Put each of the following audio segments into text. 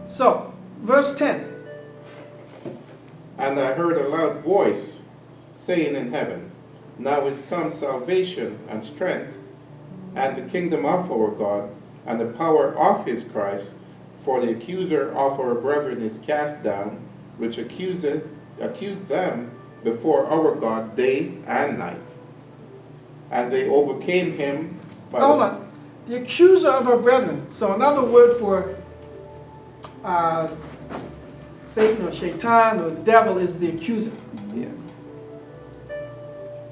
So, verse 10. And I heard a loud voice saying in heaven, Now is come salvation and strength, and the kingdom of our God, and the power of his Christ. For the accuser of our brethren is cast down, which accused them before our God day and night. And they overcame him by Hold on. The accuser of our brethren. So another word for Satan or Shaitan or the devil is the accuser. Yes.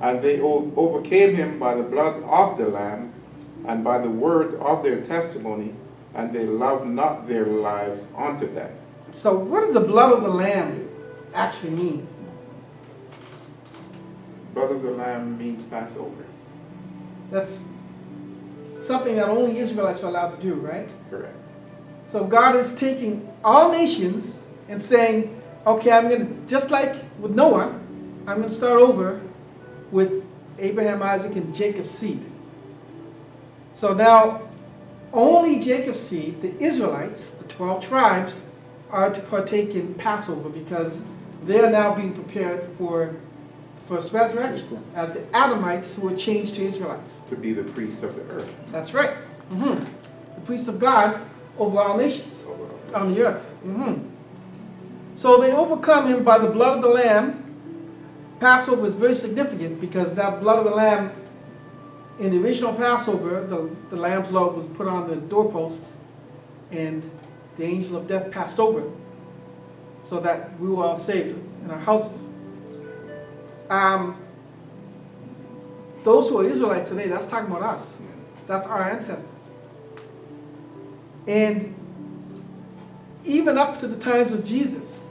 And they overcame him by the blood of the Lamb and by the word of their testimony, and they loved not their lives unto death. So what does the blood of the Lamb actually mean? Blood of the Lamb means Passover. That's something that only Israelites are allowed to do, right? Correct. So God is taking all nations and saying, okay, I'm going to, just like with Noah, I'm going to start over with Abraham, Isaac, and Jacob's seed. So now, only Jacob's seed, the Israelites, the 12 tribes, are to partake in Passover because they are now being prepared for the first resurrection as the Adamites who were changed to Israelites. To be the priest of the earth. That's right. The priests of God over all nations on the earth. So they overcome him by the blood of the Lamb. Passover is very significant because that blood of the Lamb, in the original Passover, the lamb's blood was put on the doorpost and the angel of death passed over so that we were all saved in our houses. Those who are Israelites today, that's talking about us. That's our ancestors. And even up to the times of Jesus,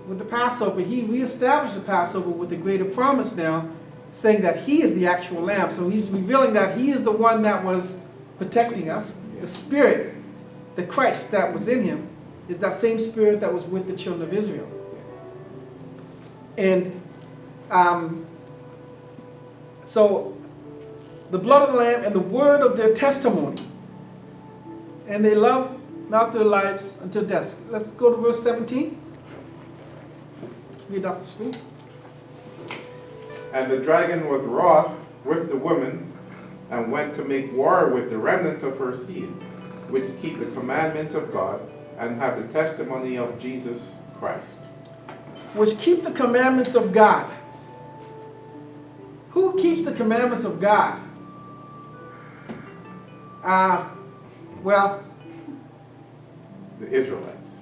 with the Passover, he reestablished the Passover with a greater promise now, saying that he is the actual lamb. So he's revealing that he is the one that was protecting us. The Spirit, the Christ that was in him, is that same Spirit that was with the children of Israel. And so the blood of the Lamb and the word of their testimony. And they love not their lives until death. Let's go to verse 17. Read up the screen. And the dragon was wroth with the woman, and went to make war with the remnant of her seed, which keep the commandments of God, and have the testimony of Jesus Christ. Which keep the commandments of God. Who keeps the commandments of God? Well, The Israelites.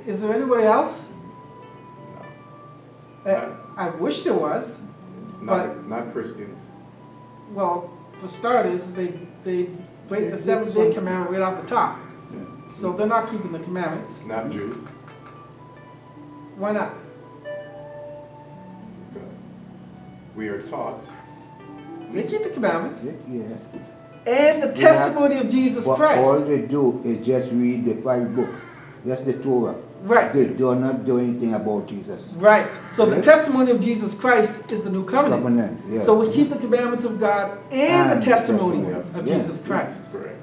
is there anybody else? No. I wish there was. It's But- not Christians. Well, for starters, they break the seventh-day commandment right off the top. Yes. So they're not keeping the commandments. Not Jews. Why not? We are taught. They keep the commandments. Yeah. And the testimony of Jesus But Christ. all they do is just read the 5 books. That's the Torah. Right. They do not do anything about Jesus. Right. So the Yeah. testimony of Jesus Christ is the new covenant. Covenant, yeah. So we keep the commandments of God and the And testimony testimony. of Yeah. Jesus Christ. Correct.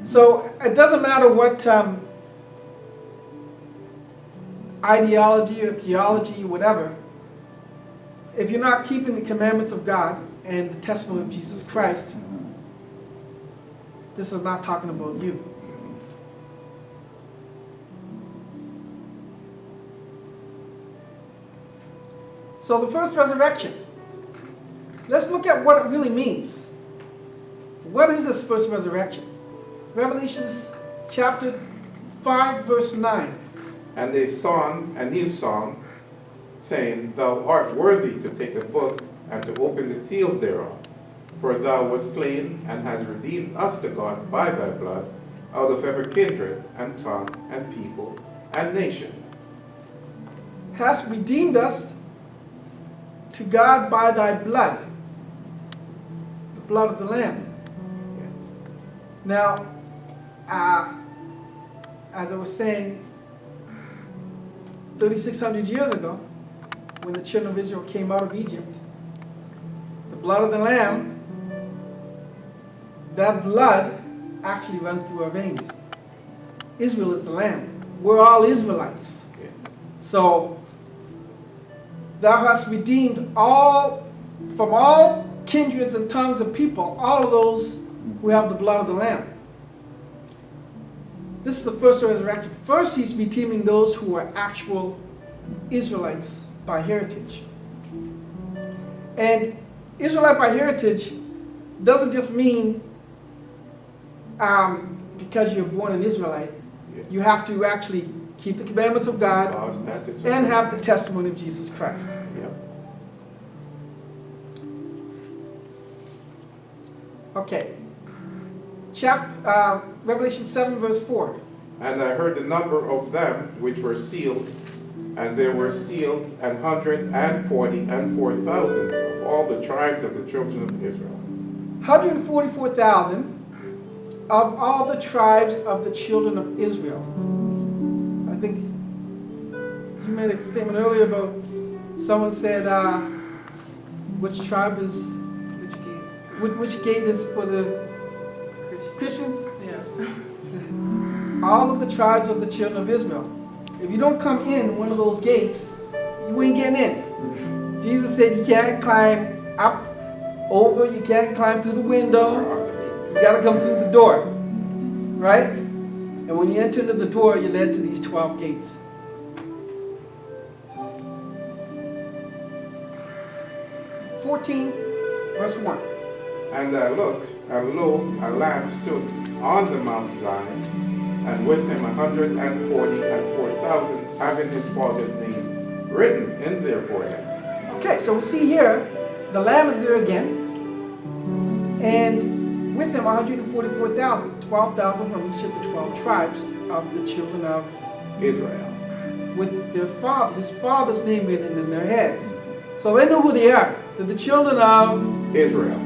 So it doesn't matter what ideology or theology, whatever, if you're not keeping the commandments of God and the testimony of Jesus Christ, this is not talking about you. So the first resurrection. Let's look at what it really means. What is this first resurrection? Revelations chapter 5, verse 9. And they sung a new song, saying, Thou art worthy to take the book and to open the seals thereof. For thou wast slain and hast redeemed us to God by thy blood out of every kindred and tongue and people and nation. Hast redeemed us to God by thy blood, the blood of the Lamb. Yes. Now, as I was saying, 3,600 years ago, when the children of Israel came out of Egypt, the blood of the Lamb, that blood actually runs through our veins. Israel is the Lamb. we're all Israelites. Yes. So thou hast redeemed all from all kindreds and tongues of people, all of those who have the blood of the Lamb. This is the first resurrection. First, he's redeeming those who are actual Israelites by heritage. And Israelite by heritage doesn't just mean because you're born an Israelite. Yeah. You have to actually keep the commandments of God Laws, statutes, and have the testimony of Jesus Christ. Yep. Okay. Revelation 7, verse 4. And I heard the number of them which were sealed, and there were sealed 144,000 of all the tribes of the children of Israel. 144,000 of all the tribes of the children of Israel. I think you made a statement earlier about someone said, which tribe is, which gate is for the Christians? Yeah. All of the tribes of the children of Israel. If you don't come in one of those gates, you ain't getting in. Jesus said you can't climb up, over, you can't climb through the window. You got to come through the door, right? And when you enter into the door, you're led to these 12 gates. Verse 1. And I looked, and lo, a Lamb stood on the Mount Zion, and with him 144,000, having his Father's name written in their foreheads. Okay, so we see here, the Lamb is there again, and with him 144,000, 12,000 from each of the 12 tribes of the children of Israel. with their father, his father's name written in their heads. So they know who they are. They're the children of Israel.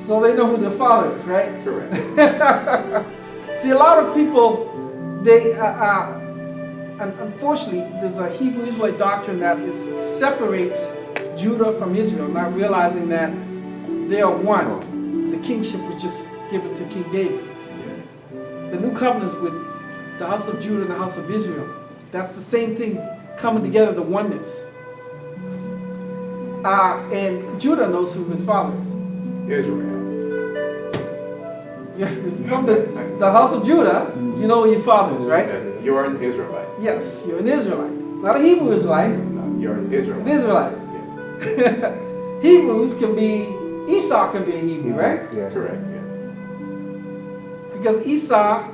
So they know who their father is, right? Correct. See, a lot of people, they, unfortunately, there's a Hebrew Israelite doctrine that separates Judah from Israel, not realizing that they are one. The kingship was just given to King David. Yes. The new covenant is with the house of Judah and the house of Israel. That's the same thing coming together, the oneness. And Judah knows who his father is. Israel. From the house of Judah, you know who your father is, right? Yes, you're an Israelite. Yes, you're an Israelite. Not a Hebrew Israelite, No, you're an Israelite. an Israelite. Yes. Hebrews can be, Esau can be a Hebrew, right? Yeah. Correct, yes. Because Esau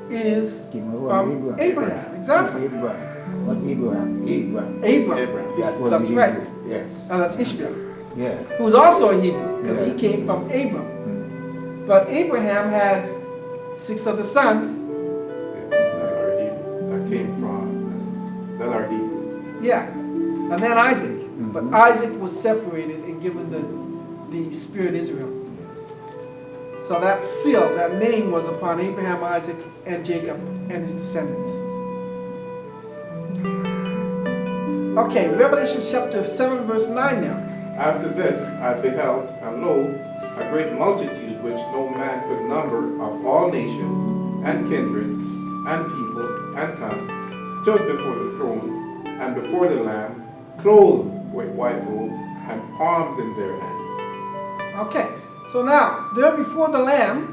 is Came from from Abraham. Exactly. Abraham. Not Abraham. Abraham. Abraham. That was That's the right. Hebrew. Yes. And that's Ishmael, Yeah. who was also a Hebrew, because he Yeah. came from Abram. But Abraham had 6 other sons. Yes, that are Hebrew, that came from, that are Hebrews. Yeah. And then Isaac. But Isaac was separated and given the spirit Israel. So that seal, that name was upon Abraham, Isaac, and Jacob and his descendants. Okay, Revelation chapter 7, verse 9 now. After this I beheld, and lo, a great multitude which no man could number, of all nations, and kindreds, and people, and tongues, stood before the throne, and before the Lamb, clothed with white robes, and palms in their hands. Okay, so now, they're before the Lamb,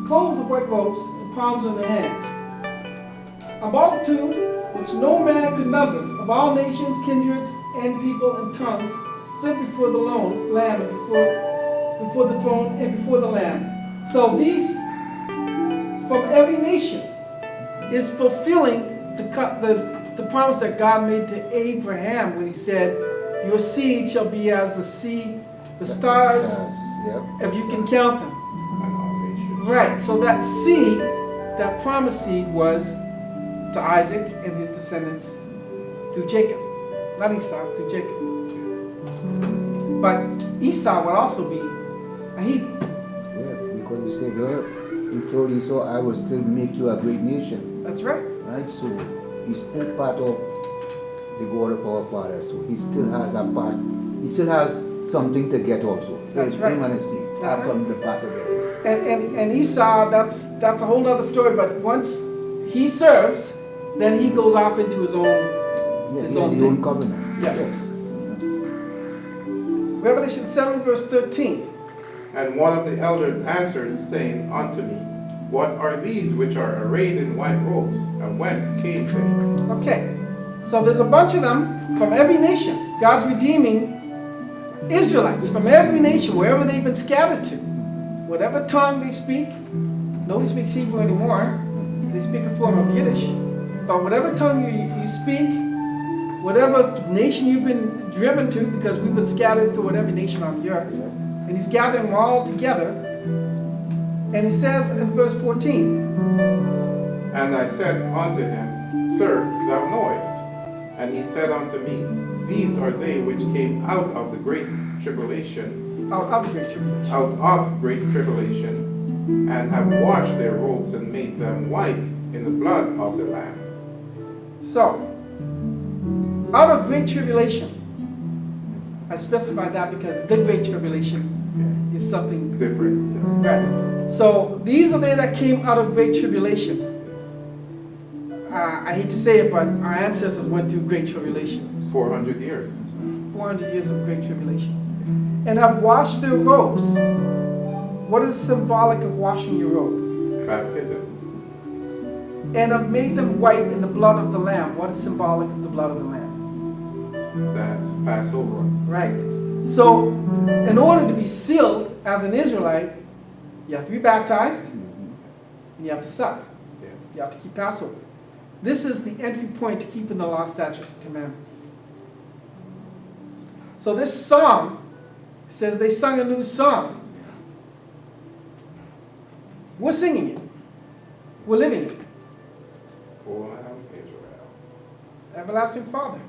clothed with white robes, and palms in their hand. A multitude which no man could number, of all nations, kindreds, and people, and tongues, stood before the Lamb, and before the throne, and before the Lamb. So these, from every nation, is fulfilling the promise that God made to Abraham when he said, your seed shall be as the stars, Yep. if you can count them. And all nations. Right, so that seed, that promised seed was to Isaac and his descendants through Jacob. Not Esau, through Jacob. But Esau would also be a Hebrew. Yeah, because he said, well, he told Esau, I will still make you a great nation. That's right. Right? So he's still part of the God of our fathers. So he still has a part. He still has something to get also. That's right. Him and his seed. I'll come the back again. And Esau, that's a whole other story, but once he serves, then he goes off into his own. Yeah, His he own has his thing. own covenant. Yes. Revelation 7 verse 13. And one of the elders answered, saying unto me, What are these which are arrayed in white robes, and whence came they? Okay, so there's a bunch of them from every nation. God's redeeming Israelites from every nation, wherever they've been scattered to. Whatever tongue they speak, nobody speaks Hebrew anymore. They speak a form of Yiddish. But whatever tongue you speak, whatever nation you've been driven to, because we've been scattered to whatever nation on the earth, and he's gathering them all together. And he says in verse 14, And I said unto him, Sir, thou knowest. And he said unto me, These are they which came out of the great tribulation, out of the great tribulation. out of great tribulation, and have washed their robes and made them white in the blood of the Lamb. So, out of great tribulation, I specify that because the great tribulation is something Different. right. So these are they that came out of great tribulation. I hate to say it, but our ancestors went through great tribulation. 400 years. 400 years of great tribulation. And have washed their robes. What is symbolic of washing your robe? Baptism. And have made them white in the blood of the Lamb. What is symbolic of the blood of the Lamb? That's Passover. Right. So, in order to be sealed as an Israelite, you have to be baptized, and you have to suck. Yes. You have to keep Passover. This is the entry point to keeping the law, statutes, and commandments. So this psalm says they sung a new song. We're singing it. We're living it. O Lamb of Israel. Everlasting Father.